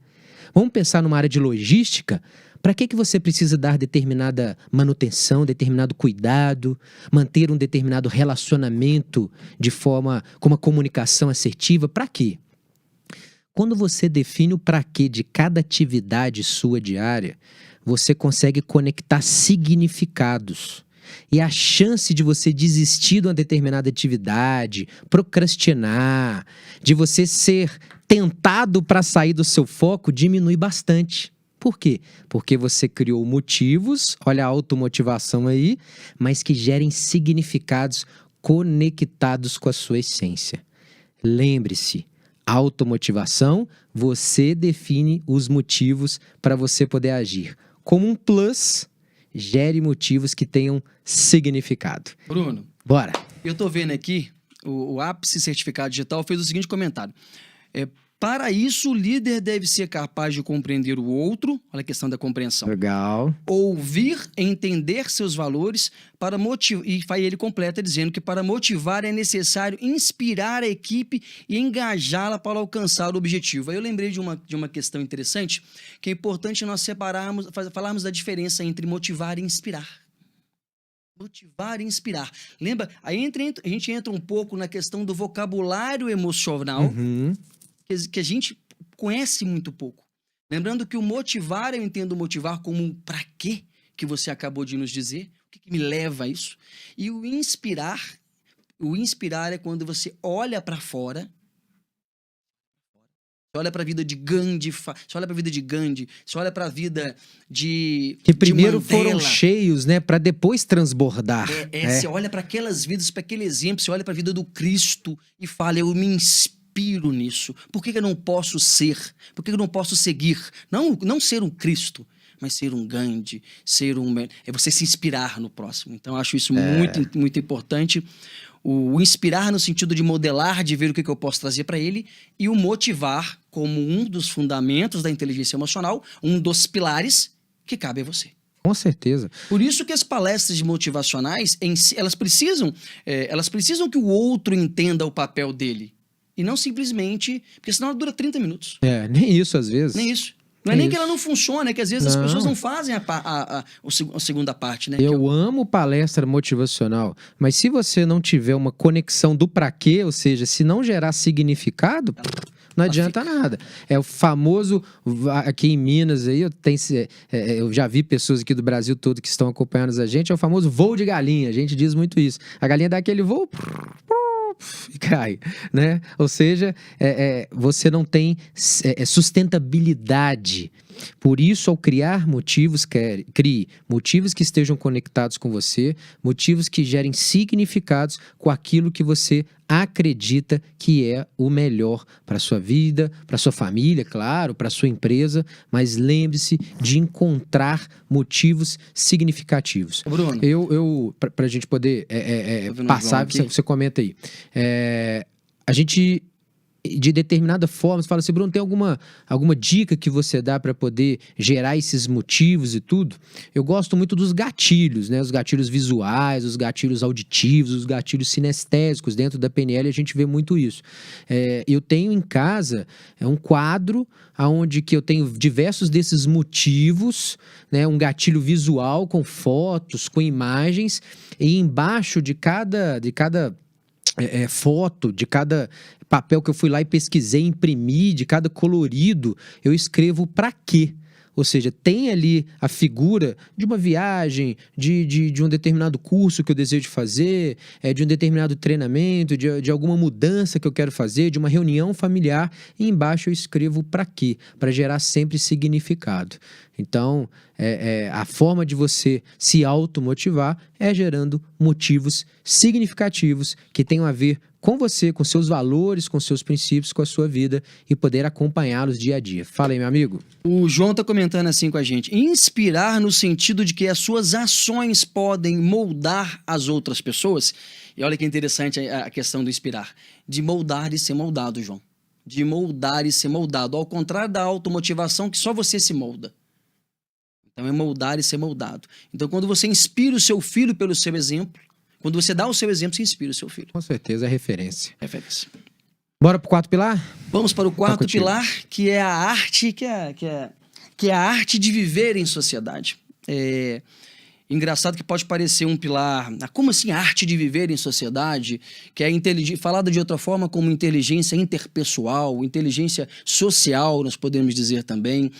Vamos pensar numa área de logística. Para que você precisa dar determinada manutenção, determinado cuidado, manter um determinado relacionamento de forma com uma comunicação assertiva? Para quê? Quando você define o para quê de cada atividade sua diária, você consegue conectar significados. E a chance de você desistir de uma determinada atividade, procrastinar, de você ser tentado para sair do seu foco, diminui bastante. Por quê? Porque você criou motivos, olha a automotivação aí, mas que gerem significados conectados com a sua essência. Lembre-se, automotivação, você define os motivos para você poder agir. Como um plus, gere motivos que tenham significado. Bruno, Bora. eu tô vendo aqui, o Ápice Certificado Digital fez o seguinte comentário. Para isso, o líder deve ser capaz de compreender o outro, olha a questão da compreensão. Legal. Ouvir, entender seus valores, para motivar, e ele completa dizendo que para motivar é necessário inspirar a equipe e engajá-la para alcançar o objetivo. Aí eu lembrei de uma questão interessante, que é importante nós falarmos da diferença entre motivar e inspirar. Motivar e inspirar. Lembra? Aí a gente entra um pouco na questão do vocabulário emocional, que a gente conhece muito pouco. Lembrando que o motivar, eu entendo motivar como um pra quê que você acabou de nos dizer, o que me leva a isso. E o inspirar é quando você olha para fora, você olha para a vida de Gandhi, você olha para a vida de Gandhi, você olha para a vida de Que primeiro de Mandela. foram cheios, né, para depois transbordar. Você olha para aquelas vidas, para aquele exemplo, você olha para a vida do Cristo e fala, eu me inspiro nisso. Por que eu não posso ser? Por que eu não posso seguir? Não ser um Cristo, mas ser um Gandhi, é você se inspirar no próximo. Então, eu acho isso muito, muito importante. O inspirar no sentido de modelar, de ver o que eu posso trazer para ele, e o motivar como um dos fundamentos da inteligência emocional, um dos pilares que cabe a você. Com certeza. Por isso que as palestras motivacionais, elas precisam que o outro entenda o papel dele. E não simplesmente... Porque senão ela dura 30 minutos. Nem isso às vezes. Nem isso. Não é nem que ela não funcione, é que às vezes as pessoas não fazem a segunda parte, né? Eu amo palestra motivacional, mas se você não tiver uma conexão do pra quê, ou seja, se não gerar significado, não adianta nada. É o famoso, aqui em Minas, aí, eu já vi pessoas aqui do Brasil todo que estão acompanhando a gente, é o famoso voo de galinha, a gente diz muito isso. A galinha dá aquele voo... e cai, né? Ou seja, você não tem sustentabilidade. Por isso, ao criar motivos, crie motivos que estejam conectados com você, motivos que gerem significados com aquilo que você acredita que é o melhor para a sua vida, para a sua família, claro, para a sua empresa, mas lembre-se de encontrar motivos significativos. Bruno, para a gente poder passar, você comenta aí. A gente, de determinada forma, você fala assim, Bruno, tem alguma dica que você dá para poder gerar esses motivos e tudo? Eu gosto muito dos gatilhos, né? Os gatilhos visuais, os gatilhos auditivos, os gatilhos sinestésicos. Dentro da PNL a gente vê muito isso. Eu tenho em casa um quadro onde que eu tenho diversos desses motivos, né? Um gatilho visual com fotos, com imagens, e embaixo de cada foto, de cada papel que eu fui lá e pesquisei, imprimi, de cada colorido, eu escrevo para quê. Ou seja, tem ali a figura de uma viagem, de um determinado curso que eu desejo fazer, de um determinado treinamento, de alguma mudança que eu quero fazer, de uma reunião familiar, e embaixo eu escrevo para quê? Para gerar sempre significado. Então, a forma de você se automotivar é gerando motivos significativos que tenham a ver com você, com seus valores, com seus princípios, com a sua vida e poder acompanhá-los dia a dia. Fala aí, meu amigo. O João está comentando assim com a gente. Inspirar no sentido de que as suas ações podem moldar as outras pessoas. E olha que interessante a questão do inspirar. De moldar e ser moldado, João. De moldar e ser moldado. Ao contrário da automotivação, que só você se molda. Então é moldar e ser moldado. Então quando você inspira o seu filho pelo seu exemplo, Quando você dá o seu exemplo, você inspira o seu filho. Com certeza é referência. Referência. Bora pro quarto pilar? Vamos para o quarto contigo. pilar, que é a arte, que é a arte de viver em sociedade. Engraçado que pode parecer um pilar, como assim arte de viver em sociedade, que é falada de outra forma como inteligência interpessoal, inteligência social, nós podemos dizer também.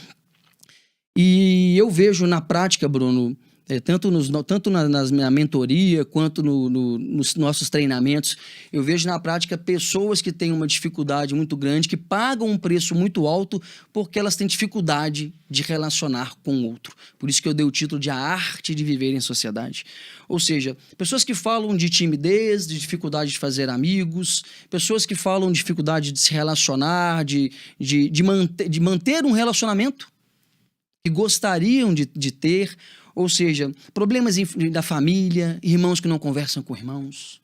E eu vejo na prática, Bruno, tanto na mentoria quanto nos nossos treinamentos, eu vejo na prática pessoas que têm uma dificuldade muito grande, que pagam um preço muito alto porque elas têm dificuldade de relacionar com o outro. Por isso que eu dei o título de A Arte de Viver em Sociedade. Ou seja, pessoas que falam de timidez, de dificuldade de fazer amigos, pessoas que falam de dificuldade de se relacionar, de manter um relacionamento que gostariam de ter. Ou seja, problemas da família, irmãos que não conversam com irmãos,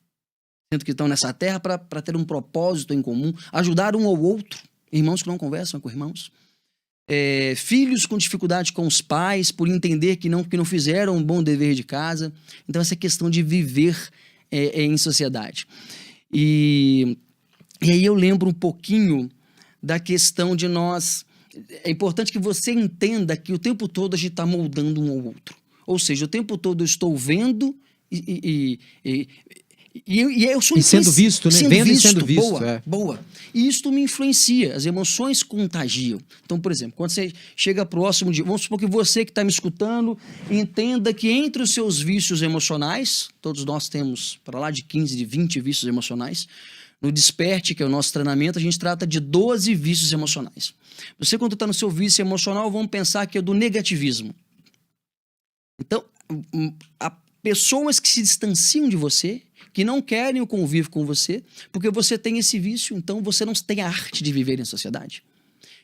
sendo que estão nessa terra para ter um propósito em comum, ajudar um ao outro, irmãos que não conversam com irmãos, filhos com dificuldade com os pais, por entender que não fizeram um bom dever de casa. Então, essa questão de viver em sociedade. E aí eu lembro um pouquinho da questão de nós... É importante que você entenda que o tempo todo a gente está moldando um ao outro. Ou seja, o tempo todo eu estou vendo e eu sou sendo visto, né? Vendo e sendo visto. Boa. E isto me influencia, as emoções contagiam. Então, por exemplo, quando você chega próximo de... Vamos supor que você que está me escutando entenda que entre os seus vícios emocionais, todos nós temos para lá de 15, de 20 vícios emocionais, no Desperte, que é o nosso treinamento, a gente trata de 12 vícios emocionais. Você, quando está no seu vício emocional, vamos pensar que é do negativismo. Então, há pessoas que se distanciam de você, que não querem o convívio com você, porque você tem esse vício, então você não tem a arte de viver em sociedade.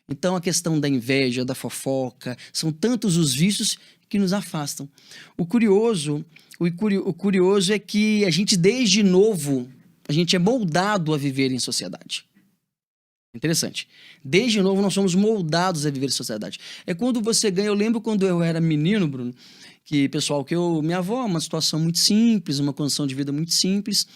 Então, a questão da inveja, da fofoca, são tantos os vícios que nos afastam. O curioso é que a gente, desde novo, a gente é moldado a viver em sociedade. Interessante. Desde novo, nós somos moldados a viver em sociedade. É quando você ganha... Eu lembro quando eu era menino, Bruno, minha avó, uma situação muito simples, uma condição de vida muito simples,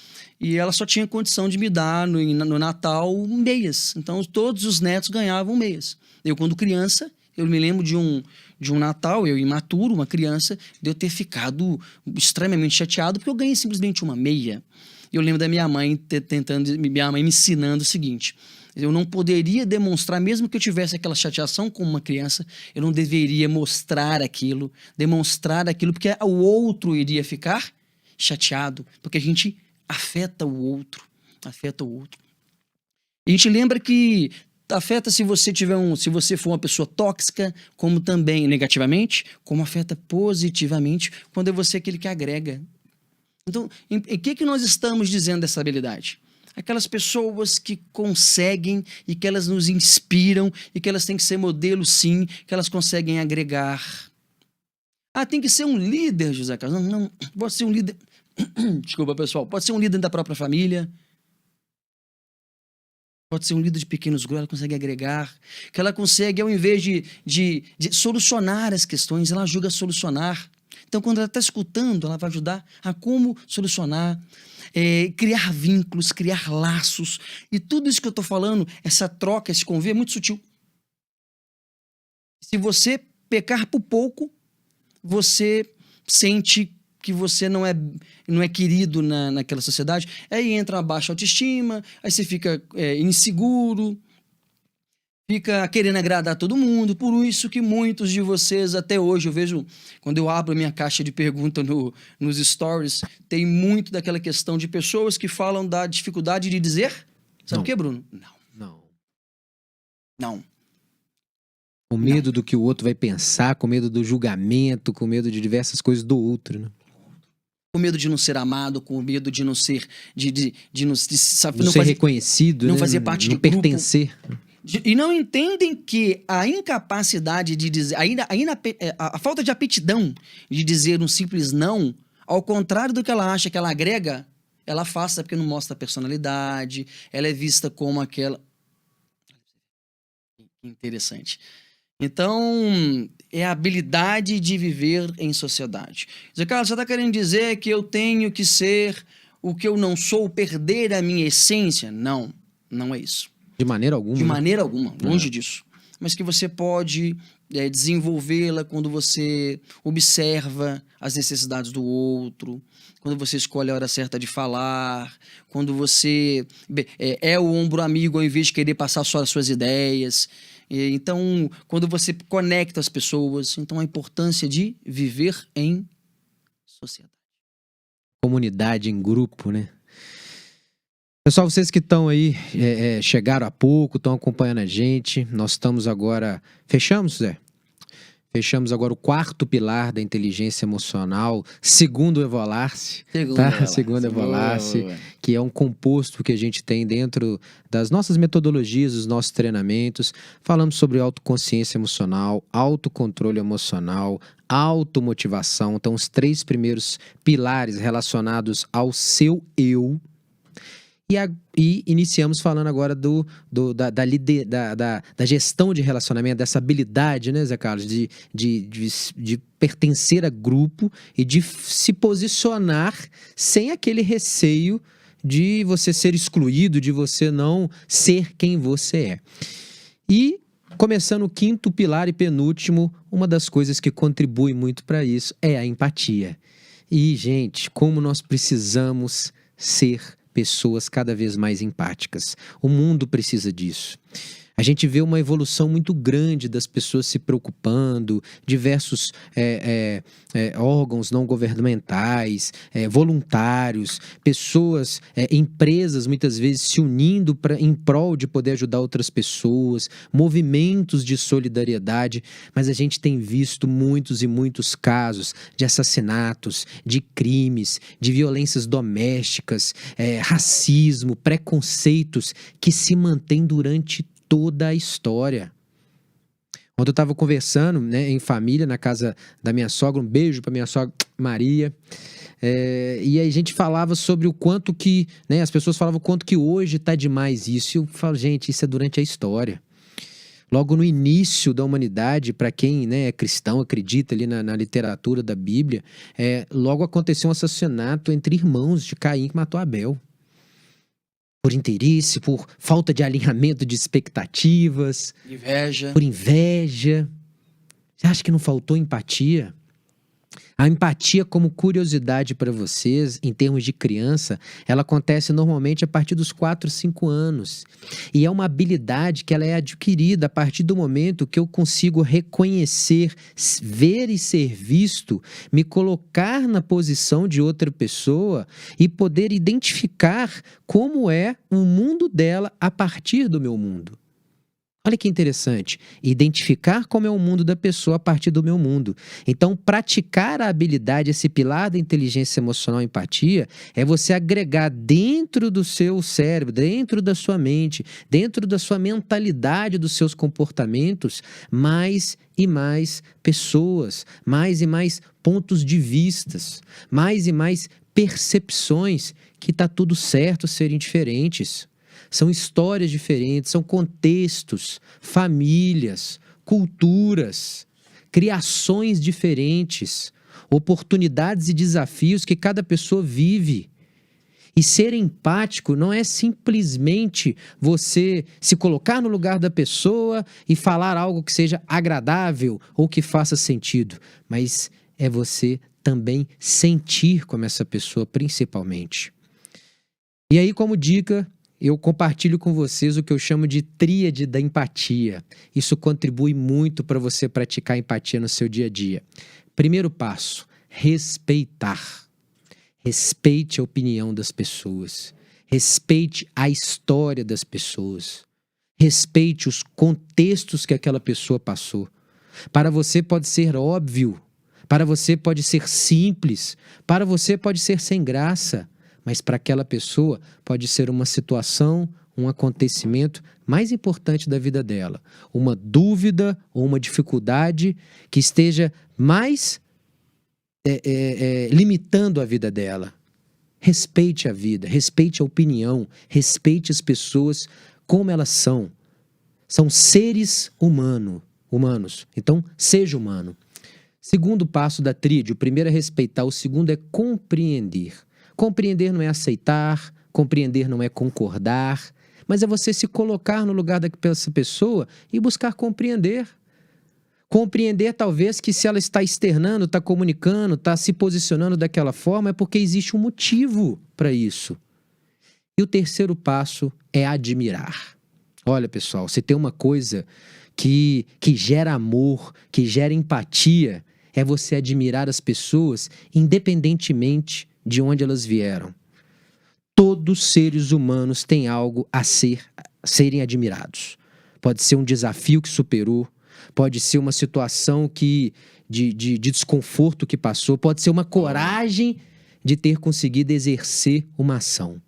e ela só tinha condição de me dar no Natal meias. Então, todos os netos ganhavam meias. Eu, quando criança, eu me lembro de um Natal, eu imaturo, uma criança, de eu ter ficado extremamente chateado porque eu ganhei simplesmente uma meia. Eu lembro da minha mãe me ensinando o seguinte: eu não poderia demonstrar, mesmo que eu tivesse aquela chateação como uma criança, eu não deveria demonstrar aquilo, porque o outro iria ficar chateado, porque a gente afeta o outro. E a gente lembra que afeta se você for uma pessoa tóxica, como também negativamente, como afeta positivamente quando é você aquele que agrega. Então, em que nós estamos dizendo dessa habilidade? Aquelas pessoas que conseguem e que elas nos inspiram e que elas têm que ser modelo, sim, que elas conseguem agregar. Tem que ser um líder, José Carlos. Não, pode ser um líder... Desculpa, pessoal. Pode ser um líder da própria família. Pode ser um líder de pequenos grupos, ela consegue agregar. Que ela consegue, ao invés de solucionar as questões, ela ajuda a solucionar. Então, quando ela está escutando, ela vai ajudar a como solucionar, criar vínculos, criar laços. E tudo isso que eu estou falando, essa troca, esse convívio é muito sutil. Se você pecar por pouco, você sente que você não é querido naquela sociedade. Aí entra a baixa autoestima, aí você fica inseguro, fica querendo agradar todo mundo. Por isso que muitos de vocês, até hoje, eu vejo, quando eu abro a minha caixa de perguntas nos stories, tem muito daquela questão de pessoas que falam da dificuldade de dizer... Sabe o que, Bruno? Não. Com medo do que o outro vai pensar, com medo do julgamento, com medo de diversas coisas do outro, né? Com medo de não ser amado, com medo de não ser... não ser reconhecido, não né? fazer parte não de grupo. Pertencer. E não entendem que a incapacidade de dizer, a falta de aptidão de dizer um simples não, ao contrário do que ela acha que ela agrega, ela afasta porque não mostra personalidade, ela é vista como aquela... Interessante. Então, é a habilidade de viver em sociedade. Zé Carlos, você está querendo dizer que eu tenho que ser o que eu não sou, perder a minha essência? Não, não é isso. De maneira alguma. De né? maneira alguma, longe disso. Mas que você pode desenvolvê-la quando você observa as necessidades do outro, quando você escolhe a hora certa de falar, quando você é o ombro amigo ao invés de querer passar só as suas ideias. Então, quando você conecta as pessoas, então a importância de viver em sociedade. Comunidade, em grupo, né? Pessoal, vocês que estão aí, chegaram há pouco, estão acompanhando a gente, nós estamos agora... Fechamos, Zé? Fechamos agora o 4º pilar da inteligência emocional, segundo o Evolarce, tá? Segundo o Evolarce, que é um composto que a gente tem dentro das nossas metodologias, dos nossos treinamentos. Falamos sobre autoconsciência emocional, autocontrole emocional, automotivação. Então, os 3 primeiros pilares relacionados ao seu eu. E iniciamos falando agora da gestão de relacionamento, dessa habilidade, né, Zé Carlos, de pertencer a grupo e de se posicionar sem aquele receio de você ser excluído, de você não ser quem você é. E, começando o 5º pilar e penúltimo, uma das coisas que contribui muito para isso é a empatia. E, gente, como nós precisamos ser pessoas cada vez mais empáticas. O mundo precisa disso. A gente vê uma evolução muito grande das pessoas se preocupando, diversos órgãos não governamentais, voluntários, pessoas, empresas muitas vezes se unindo em prol de poder ajudar outras pessoas, movimentos de solidariedade, mas a gente tem visto muitos e muitos casos de assassinatos, de crimes, de violências domésticas, racismo, preconceitos que se mantêm durante toda a história. Ontem eu estava conversando, né, em família, na casa da minha sogra, um beijo para minha sogra Maria, e aí a gente falava sobre o quanto que, né, as pessoas falavam o quanto que hoje está demais isso, e eu falo, gente, isso é durante a história. Logo no início da humanidade, para quem, né, é cristão, acredita ali na literatura da Bíblia, logo aconteceu um assassinato entre irmãos de Caim que matou Abel. Por interesse, por falta de alinhamento de expectativas. Inveja. Por inveja. Você acha que não faltou empatia? A empatia, como curiosidade para vocês, em termos de criança, ela acontece normalmente a partir dos 4, 5 anos. E é uma habilidade que ela é adquirida a partir do momento que eu consigo reconhecer, ver e ser visto, me colocar na posição de outra pessoa e poder identificar como é o mundo dela a partir do meu mundo. Olha que interessante, identificar como é o mundo da pessoa a partir do meu mundo. Então, praticar a habilidade, esse pilar da inteligência emocional e empatia, é você agregar dentro do seu cérebro, dentro da sua mente, dentro da sua mentalidade, dos seus comportamentos, mais e mais pessoas, mais e mais pontos de vistas, mais e mais percepções que está tudo certo serem diferentes. São histórias diferentes, são contextos, famílias, culturas, criações diferentes, oportunidades e desafios que cada pessoa vive. E ser empático não é simplesmente você se colocar no lugar da pessoa e falar algo que seja agradável ou que faça sentido, mas é você também sentir como essa pessoa, principalmente. E aí, como dica, eu compartilho com vocês o que eu chamo de tríade da empatia. Isso contribui muito para você praticar empatia no seu dia a dia. Primeiro passo, respeitar. Respeite a opinião das pessoas. Respeite a história das pessoas. Respeite os contextos que aquela pessoa passou. Para você pode ser óbvio, para você pode ser simples, para você pode ser sem graça. Mas para aquela pessoa pode ser uma situação, um acontecimento mais importante da vida dela. Uma dúvida ou uma dificuldade que esteja mais limitando a vida dela. Respeite a vida, respeite a opinião, respeite as pessoas como elas são. São seres humanos. humanos. Então, seja humano. Segundo passo da tríade, o primeiro é respeitar, o segundo é compreender. Compreender não é aceitar, compreender não é concordar, mas é você se colocar no lugar dessa pessoa e buscar compreender. Compreender, talvez, que se ela está externando, está comunicando, está se posicionando daquela forma, é porque existe um motivo para isso. E o terceiro passo é admirar. Olha, pessoal, se tem uma coisa que gera amor, que gera empatia, é você admirar as pessoas, independentemente de onde elas vieram. Todos os seres humanos têm algo a serem admirados. Pode ser um desafio que superou, pode ser uma situação de desconforto que passou, pode ser uma coragem de ter conseguido exercer uma ação.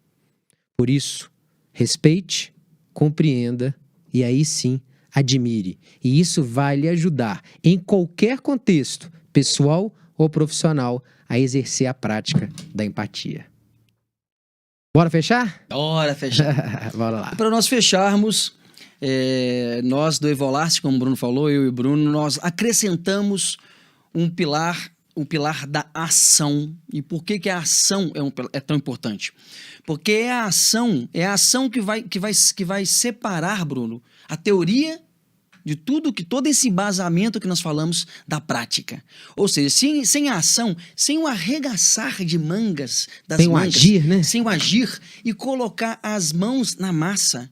Por isso, respeite, compreenda e aí sim admire. E isso vai lhe ajudar, em qualquer contexto, pessoal ou profissional, a exercer a prática da empatia. Bora fechar? Bora fechar. Bora lá. Para nós fecharmos, nós do Evolast, como o Bruno falou, eu e o Bruno, nós acrescentamos um pilar da ação. E por que a ação é tão importante? Porque é a ação que vai separar, Bruno, a teoria de todo esse embasamento que nós falamos da prática. Ou seja, sem a ação, sem o arregaçar de mangas das sem mangas, o agir, né? sem o agir e colocar as mãos na massa,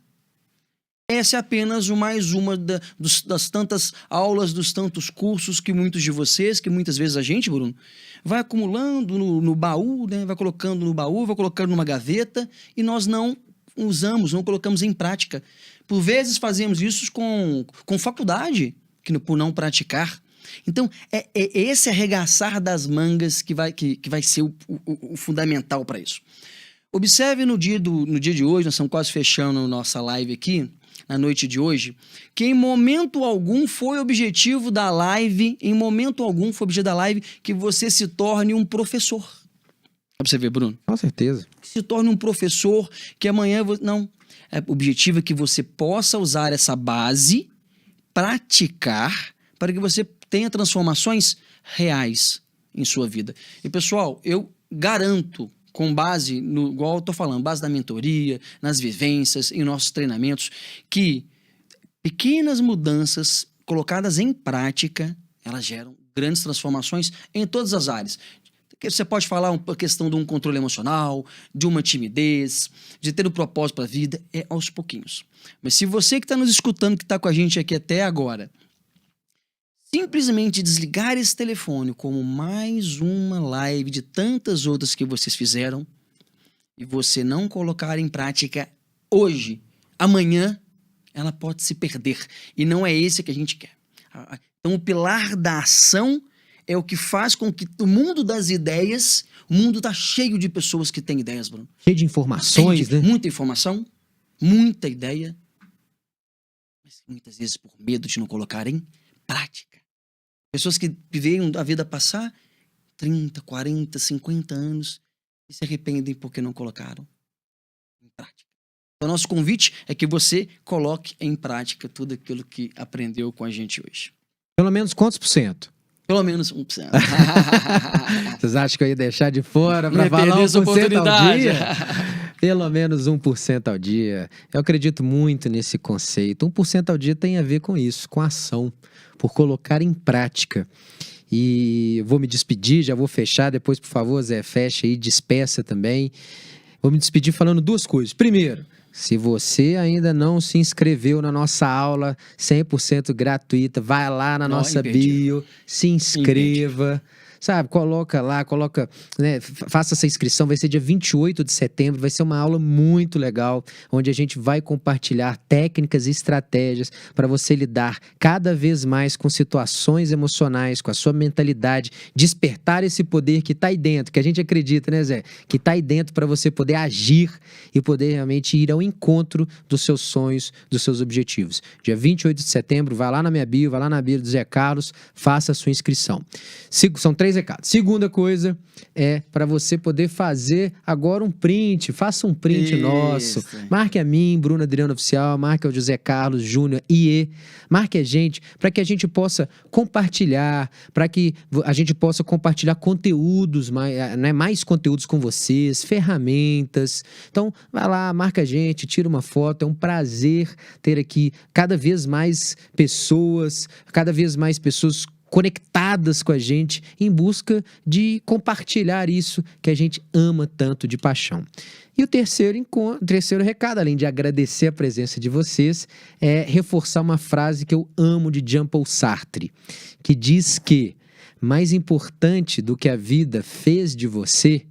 essa é apenas mais uma das tantas aulas, dos tantos cursos que muitos de vocês, que muitas vezes a gente, Bruno, vai acumulando no baú, né? Vai colocando no baú, vai colocando numa gaveta e nós não usamos, não colocamos em prática. Por vezes fazemos isso com faculdade, por não praticar. Então, é esse arregaçar das mangas que vai ser o fundamental para isso. Observe no dia de hoje, nós estamos quase fechando nossa live aqui, na noite de hoje, que em momento algum foi objetivo da live, que você se torne um professor. Pra você ver, Bruno. Com certeza. Que se torne um professor, que amanhã... Não. O objetivo é que você possa usar essa base, praticar, para que você tenha transformações reais em sua vida. E, pessoal, eu garanto, com base igual eu estou falando, base da mentoria, nas vivências, em nossos treinamentos, que pequenas mudanças colocadas em prática, elas geram grandes transformações em todas as áreas. Você pode falar uma questão de um controle emocional, de uma timidez, de ter um propósito para a vida, aos pouquinhos. Mas se você que está nos escutando, que está com a gente aqui até agora, simplesmente desligar esse telefone como mais uma live de tantas outras que vocês fizeram e você não colocar em prática hoje, amanhã, ela pode se perder. E não é esse que a gente quer. Então, o pilar da ação é o que faz com que o mundo das ideias, o mundo está cheio de pessoas que têm ideias, Bruno. Cheio de informações, né? Muita informação, muita ideia, mas muitas vezes por medo de não colocar em prática. Pessoas que viveram a vida passar 30, 40, 50 anos e se arrependem porque não colocaram em prática. Então, nosso convite é que você coloque em prática tudo aquilo que aprendeu com a gente hoje. Pelo menos quantos por cento? Pelo menos 1%. Vocês acham que eu ia deixar de fora para falar 1% ao dia? Pelo menos 1% ao dia. Eu acredito muito nesse conceito. 1% ao dia tem a ver com isso, com ação, por colocar em prática. E vou me despedir, já vou fechar. Depois, por favor, Zé, fecha aí, despeça também. Vou me despedir falando duas coisas. Primeiro, se você ainda não se inscreveu na nossa aula 100% gratuita, vai lá na nossa bio, se inscreva. Sabe, coloca lá, né, faça essa inscrição, vai ser dia 28 de setembro, vai ser uma aula muito legal, onde a gente vai compartilhar técnicas e estratégias para você lidar cada vez mais com situações emocionais, com a sua mentalidade, despertar esse poder que está aí dentro, que a gente acredita, né, Zé? Que está aí dentro para você poder agir e poder realmente ir ao encontro dos seus sonhos, dos seus objetivos. Dia 28 de setembro, vai lá na minha bio, vai lá na bio do Zé Carlos, faça a sua inscrição. São 3 3 recados. Segunda coisa é para você poder fazer agora um print. Faça um print nosso. Marque a mim, Bruno Adriano Oficial. Marque ao José Carlos Júnior IE. Marque a gente para que a gente possa compartilhar, para que a gente possa compartilhar conteúdos, mais conteúdos com vocês, ferramentas. Então, vai lá, marca a gente, tira uma foto. É um prazer ter aqui cada vez mais pessoas conectadas com a gente em busca de compartilhar isso que a gente ama tanto de paixão. E o terceiro recado, além de agradecer a presença de vocês, é reforçar uma frase que eu amo de Jean-Paul Sartre, que diz que mais importante do que a vida fez de você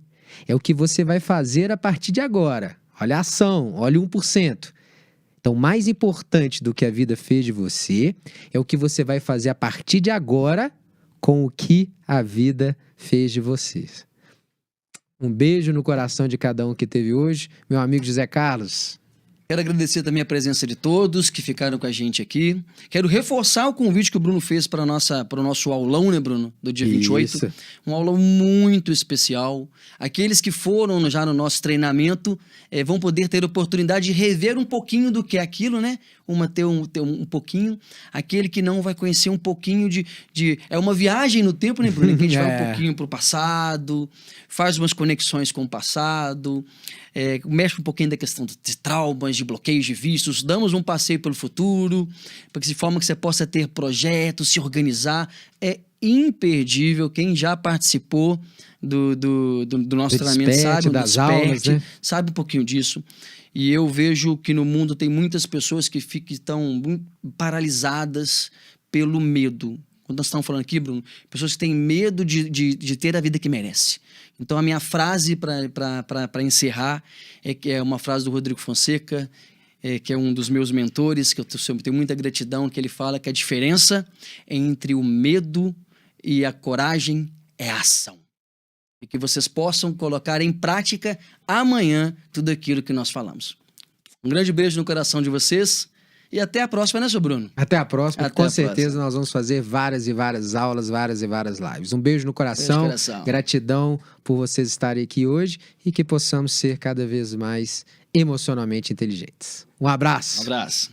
é o que você vai fazer a partir de agora. Olha a ação, olha o 1%. Então, mais importante do que a vida fez de você é o que você vai fazer a partir de agora com o que a vida fez de vocês. Um beijo no coração de cada um que teve hoje. Meu amigo José Carlos. Quero agradecer também a presença de todos que ficaram com a gente aqui. Quero reforçar o convite que o Bruno fez para o nosso aulão, né, Bruno? Do dia 28. Isso. Um aulão muito especial. Aqueles que foram já no nosso treinamento vão poder ter a oportunidade de rever um pouquinho do que é aquilo, né? Ter um pouquinho. Aquele que não vai conhecer um pouquinho é uma viagem no tempo, né, Bruno? Que a gente vai um pouquinho para o passado, faz umas conexões com o passado, mexe um pouquinho da questão de traumas, de bloqueios de vícios, damos um passeio pelo futuro, de forma que você possa ter projetos, se organizar. É imperdível. Quem já participou do nosso treinamento sabe, das aulas, né? Sabe um pouquinho disso. E eu vejo que no mundo tem muitas pessoas que estão paralisadas pelo medo. Quando nós estamos falando aqui, Bruno, pessoas que têm medo de ter a vida que merece. Então, a minha frase para encerrar é uma frase do Rodrigo Fonseca, que é um dos meus mentores, que eu tenho muita gratidão, que ele fala que a diferença entre o medo e a coragem é a ação. E que vocês possam colocar em prática amanhã tudo aquilo que nós falamos. Um grande beijo no coração de vocês e até a próxima, né, seu Bruno? Até a próxima. Com certeza nós vamos fazer várias e várias aulas, várias e várias lives. Um beijo no coração. Gratidão por vocês estarem aqui hoje e que possamos ser cada vez mais emocionalmente inteligentes. Um abraço. Um abraço.